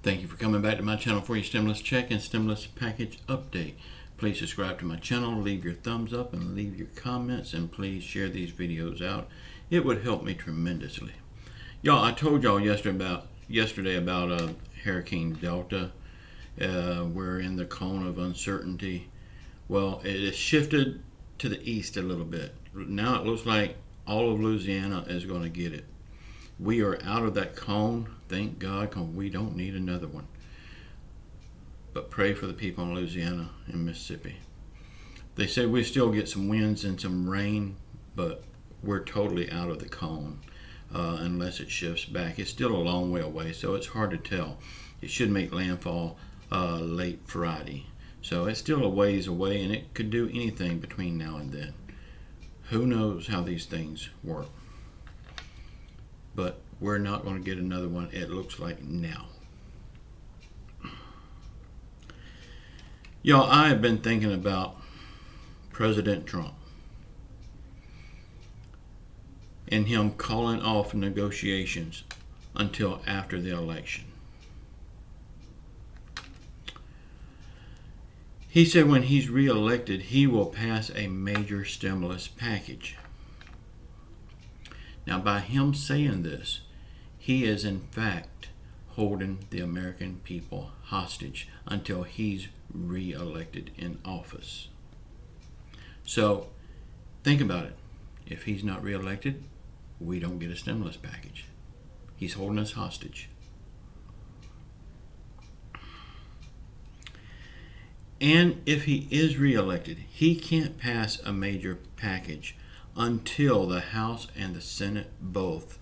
Thank you for coming back to my channel for your stimulus check and stimulus package update. Please subscribe to my channel, leave your thumbs up and leave your comments, and please share these videos out. It would help me tremendously. Y'all, I told y'all yesterday about Hurricane Delta. We're in the cone of uncertainty. Well, it has shifted to the east a little bit. Now it looks like all of Louisiana is going to get it. We are out of that cone, thank God, because we don't need another one. But pray for the people in Louisiana and Mississippi. They say we still get some winds and some rain, but we're totally out of the cone unless it shifts back. It's still a long way away, so it's hard to tell. It should make landfall late Friday. So it's still a ways away, and it could do anything between now and then. Who knows how these things work? But we're not going to get another one, it looks like now. Y'all, I have been thinking about President Trump and him calling off negotiations until after the election. He said when he's reelected, he will pass a major stimulus package. Now, by him saying this, he is in fact holding the American people hostage until he's re-elected in office. So, think about it. If he's not re-elected, we don't get a stimulus package. He's holding us hostage. And if he is re-elected, he can't pass a major package until the House and the Senate both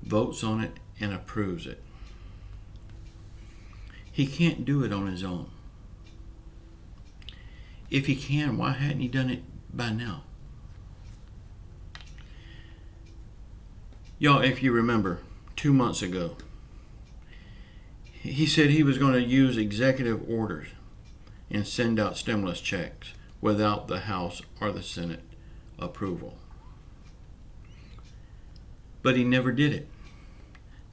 votes on it and approves it. He can't do it on his own. If he can, why hadn't he done it by now? Y'all, if you remember, 2 months ago, he said he was going to use executive orders and send out stimulus checks without the House or the Senate approval. But he never did it.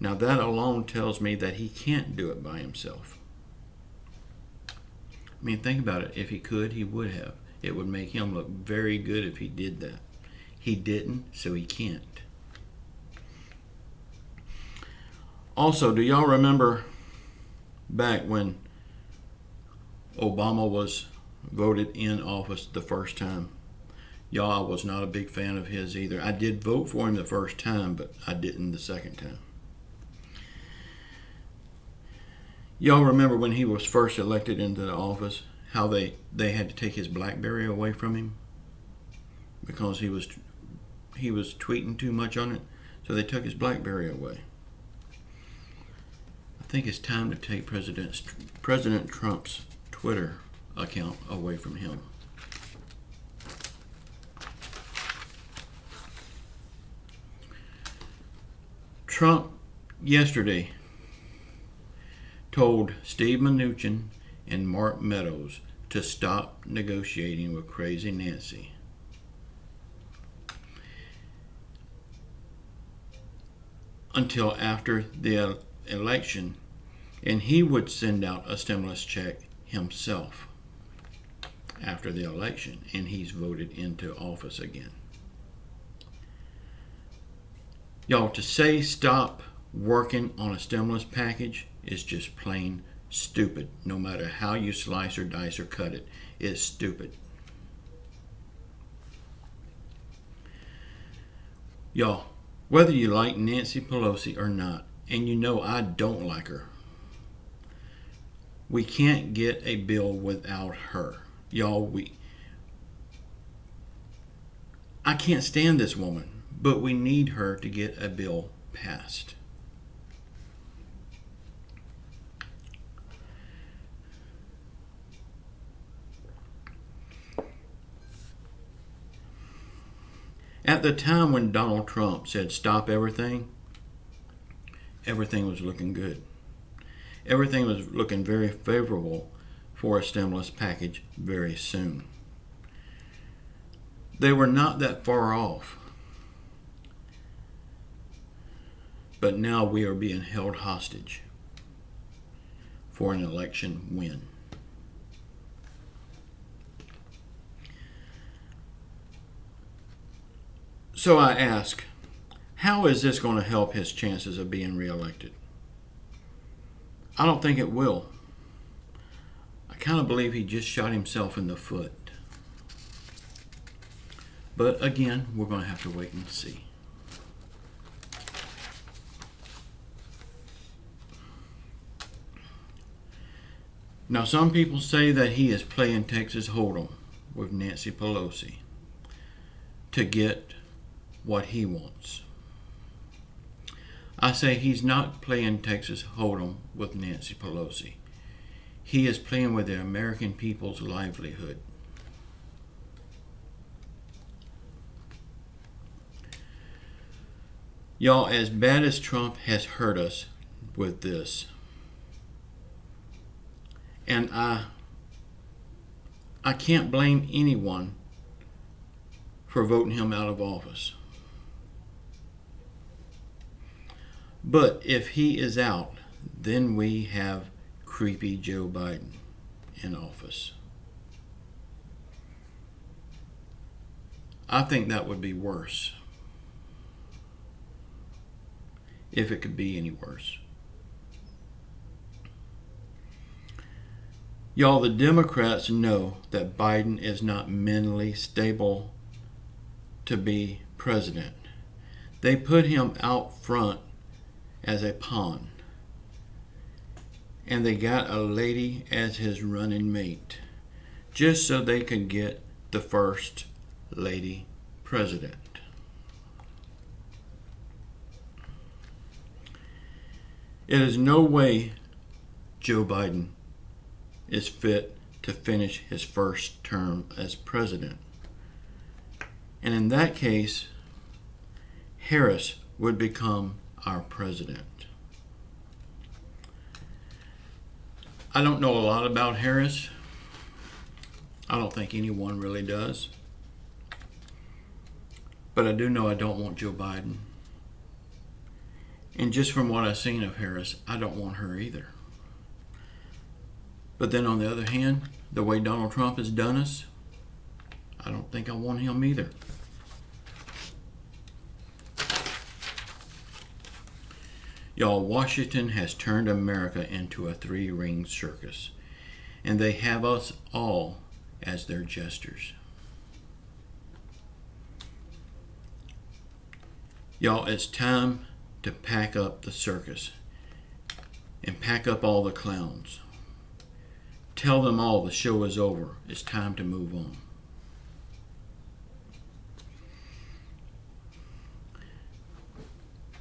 Now that alone tells me that he can't do it by himself. I mean, think about it. If he could, he would have. It would make him look very good if he did that. He didn't, so he can't. Also, do y'all remember back when Obama was voted in office the first time? Y'all, I was not a big fan of his either. I did vote for him the first time, but I didn't the second time. Y'all remember when he was first elected into the office, how they had to take his BlackBerry away from him because he was tweeting too much on it, so they took his BlackBerry away. I think it's time to take President Trump's Twitter account away from him. Trump yesterday told Steve Mnuchin and Mark Meadows to stop negotiating with Crazy Nancy. Until after the election, and he would send out a stimulus check himself after the election, and he's voted into office again. Y'all, to say stop working on a stimulus package is just plain stupid. No matter how you slice or dice or cut it, it's stupid. Y'all, whether you like Nancy Pelosi or not, and you know I don't like her, we can't get a bill without her. Y'all, I can't stand this woman, but we need her to get a bill passed. At the time when Donald Trump said stop everything was looking good. Everything was looking very favorable for a stimulus package very soon. They were not that far off. But now we are being held hostage. for an election win. So I ask, how is this going to help his chances of being reelected? I don't think it will. I kind of believe he just shot himself in the foot. But again, we're going to have to wait and see. Now, some people say that he is playing Texas Hold'em with Nancy Pelosi to get what he wants. I say he's not playing Texas Hold'em with Nancy Pelosi. He is playing with the American people's livelihood. Y'all, as bad as Trump has hurt us with this, and I can't blame anyone for voting him out of office. But if he is out, then we have creepy Joe Biden in office. I think that would be worse, if it could be any worse. Y'all, the Democrats know that Biden is not mentally stable to be president. They put him out front as a pawn. And they got a lady as his running mate, just so they could get the first lady president. It is no way Joe Biden is fit to finish his first term as president. And in that case, Harris would become our president. I don't know a lot about Harris. I don't think anyone really does. But I do know I don't want Joe Biden. And just from what I've seen of Harris, I don't want her either. But then on the other hand, the way Donald Trump has done us, I don't think I want him either. Y'all, Washington has turned America into a three-ring circus, and they have us all as their jesters. Y'all, it's time to pack up the circus and pack up all the clowns. Tell them all the show is over. It's time to move on.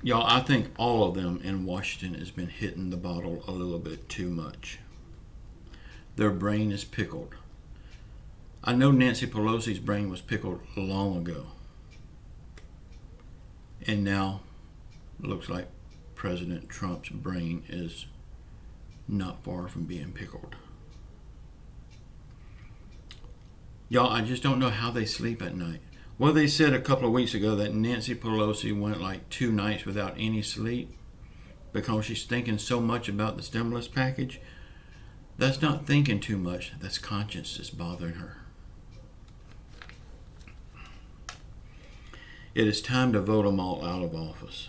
Y'all, I think all of them in Washington has been hitting the bottle a little bit too much. Their brain is pickled. I know Nancy Pelosi's brain was pickled long ago. And now it looks like President Trump's brain is not far from being pickled. Y'all, I just don't know how they sleep at night. Well, they said a couple of weeks ago that Nancy Pelosi went like 2 nights without any sleep because she's thinking so much about the stimulus package. That's not thinking too much. That's conscience that's bothering her. It is time to vote them all out of office.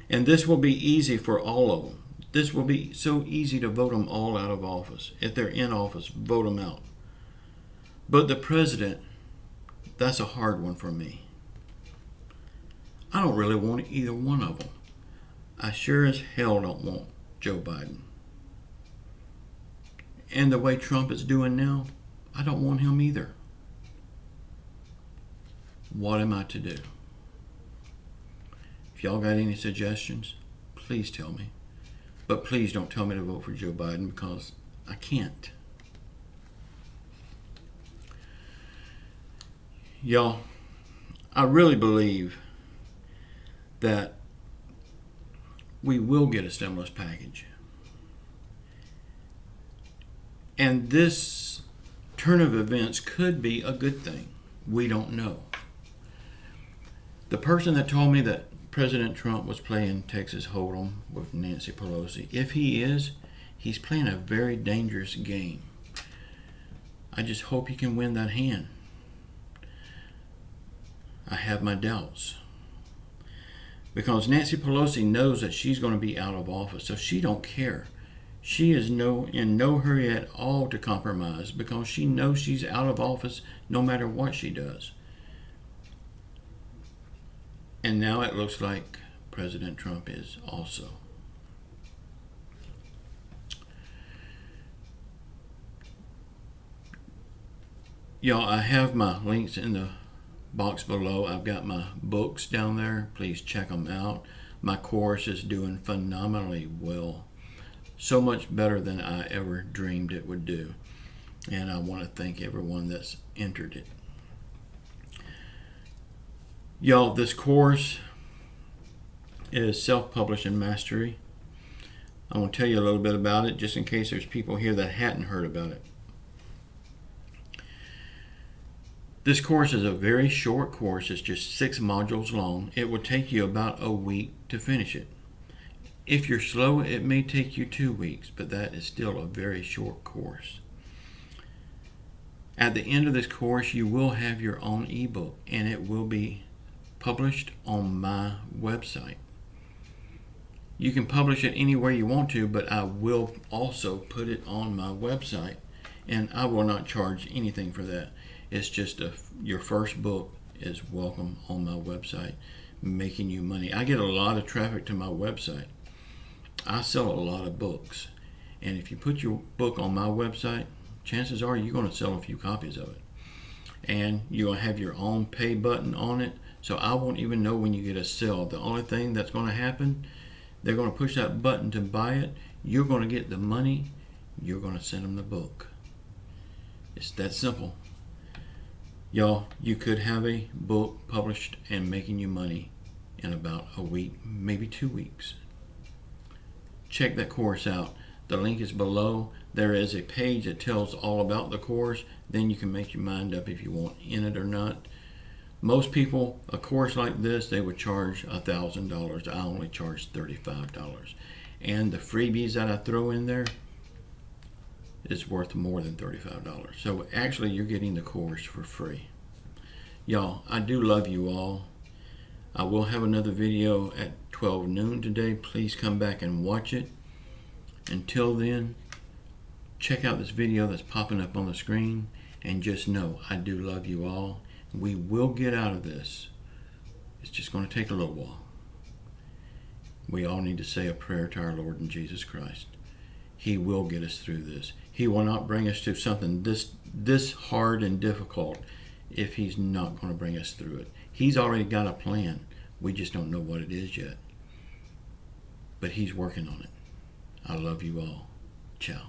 And this will be easy for all of them. This will be so easy to vote them all out of office. If they're in office, vote them out. But the president, that's a hard one for me. I don't really want either one of them. I sure as hell don't want Joe Biden. And the way Trump is doing now, I don't want him either. What am I to do? If y'all got any suggestions, please tell me. But please don't tell me to vote for Joe Biden because I can't. Y'all, I really believe that we will get a stimulus package. And this turn of events could be a good thing. We don't know. The person that told me that President Trump was playing Texas Hold'em with Nancy Pelosi, if he is, He's playing a very dangerous game. I just hope he can win that hand. I have my doubts. Because Nancy Pelosi knows that she's going to be out of office, so she don't care. She is in no hurry at all to compromise because she knows she's out of office no matter what she does. And now it looks like President Trump is also. Y'all, I have my links in the box below. I've got my books down there. Please check them out. My course is doing phenomenally well. So much better than I ever dreamed it would do. And I want to thank everyone that's entered it. Y'all, this course is Self-Publishing Mastery. I want to tell you a little bit about it just in case there's people here that hadn't heard about it. This course is a very short course. It's just 6 modules long. It will take you about a week to finish it. If you're slow, it may take you 2 weeks, but that is still a very short course. At the end of this course, you will have your own ebook, and it will be published on my website. You can publish it anywhere you want to, but I will also put it on my website, and I will not charge anything for that. It's just your first book is welcome on my website, making you money. I get a lot of traffic to my website. I sell a lot of books, and if you put your book on my website, chances are you're going to sell a few copies of it. And you're going to have your own pay button on it, so I won't even know when you get a sale. The only thing that's going to happen, they're going to push that button to buy it. You're going to get the money. You're going to send them the book. It's that simple. Y'all, you could have a book published and making you money in about a week, maybe 2 weeks. Check that course out. The link is below. There is a page that tells all about the course. Then you can make your mind up if you want in it or not. Most people, a course like this, they would charge $1,000. I only charge $35. And the freebies that I throw in there is worth more than $35. So actually you're getting the course for free. Y'all, I do love you all. I will have another video at 12 noon today. Please come back and watch it. Until then, check out this video that's popping up on the screen, and just know I do love you all. We will get out of this. It's just going to take a little while. We all need to say a prayer to our Lord and Jesus Christ. He will get us through this. He will not bring us to something this hard and difficult if He's not going to bring us through it. He's already got a plan. We just don't know what it is yet. But He's working on it. I love you all. Ciao.